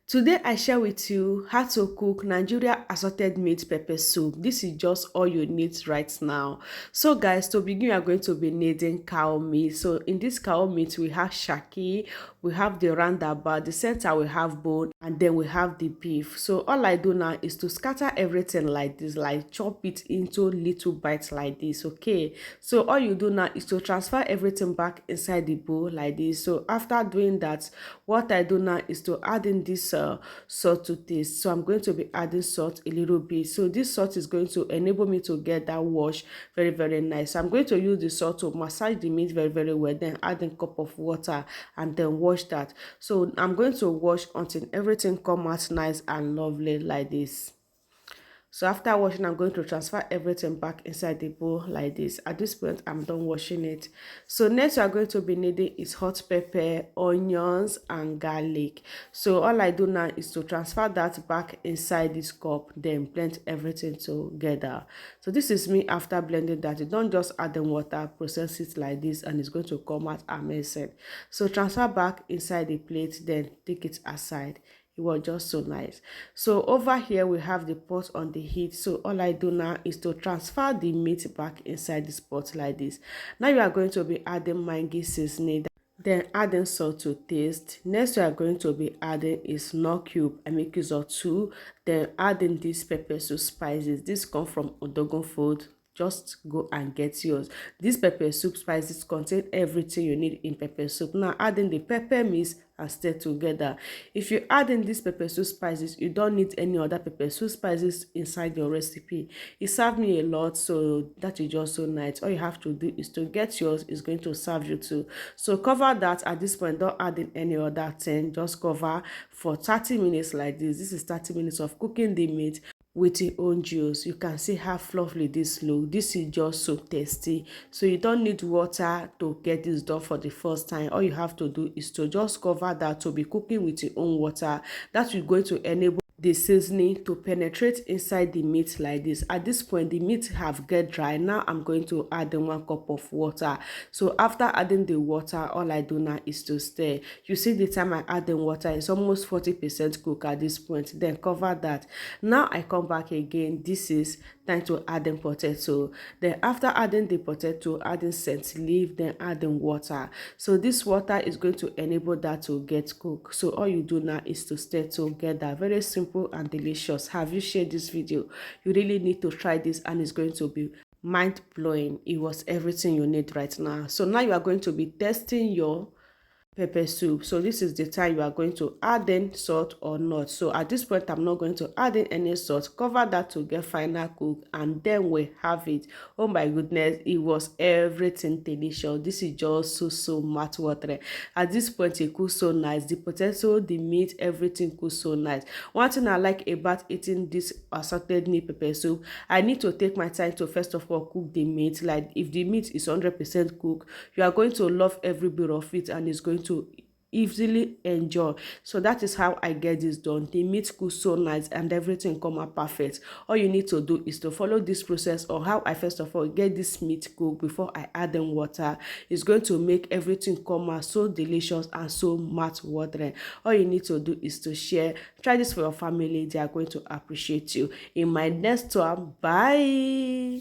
Today I share with you how to cook Nigeria assorted meat pepper soup. This is just all you need right now. So guys, to begin we are going to be needing cow meat. So in this cow meat we have shaki, we have the roundabout, the center we have bone, and then we have the beef. So all I do now is to scatter everything like this, like chop it into little bites like this. Okay, so all you do now is to transfer everything back inside the bowl like this. So after doing that, what I do now is to add in this salt to taste. So I'm going to be adding salt a little bit. So this salt is going to enable me to get that wash very nice. So I'm going to use the salt to massage the meat very well, then add a cup of water and then wash that. So I'm going to wash until everything come out nice and lovely like this. So after washing, I'm going to transfer everything back inside the bowl like this. At this point, I'm done washing it. So next we are going to be needing is hot pepper, onions, and garlic. So all I do now is to transfer that back inside this cup, then blend everything together. So this is me after blending that. You don't just add the water, process it like this, and it's going to come out amazing. So transfer back inside the plate, then take it aside. It was just so nice. So over here we have the pot on the heat. So all I do now is to transfer the meat back inside this pot like this. Now you are going to be adding Maggi seasoning, then adding salt to taste. Next we are going to be adding is knorr cube. I make use of two. Then adding this pepper soup spices. This come from Odogon Food. Just go and get yours. These pepper soup spices contain everything you need in pepper soup. Now adding the pepper mix and stir together. If you add in these pepper soup spices, you don't need any other pepper soup spices inside your recipe. It served me a lot, so that is just so nice. All you have to do is to get yours. It's going to serve you too. So cover that at this point. Don't add in any other thing. Just cover for 30 minutes like this. This is 30 minutes of cooking the meat with your own juice. You can see how fluffy this look. This is just so tasty. So you don't need water to get this done for the first time. All you have to do is to just cover that to be cooking with your own water. That will going to enable the seasoning to penetrate inside the meat like this. At this point the meat have get dry. Now I'm going to add in 1 cup of water. So after adding the water, all I do now is to stir. You see the time I add the water, it's almost 40% cook at this point. Then cover that. Now I come back again. This is time to add in potato. Then after adding the potato, adding scent leaf, then adding water. So this water is going to enable that to get cooked. So all you do now is to stir together. Very simple and delicious. Have you shared this video? You really need to try this, and it's going to be mind-blowing. It was everything you need right now. So now you are going to be testing your pepper soup. So this is the time you are going to add in salt or not. So at this point I'm not going to add in any salt. Cover that to get final cook, and then we have it. Oh my goodness, it was everything delicious. This is just so much water. At this point it cooks so nice. The potato, the meat, everything cooks so nice. One thing I like about eating this assorted meat pepper soup, I need to take my time to first of all cook the meat. Like if the meat is 100% cooked, you are going to love every bit of it, and it's going to easily enjoy. So that is how I get this done. The meat cooks so nice and everything come out perfect. All you need to do is to follow this process, or how I first of all get this meat cooked before I add in water. It's going to make everything come out so delicious and so much watering. All you need to do is to share. Try this for your family. They are going to appreciate you. In my next one, bye.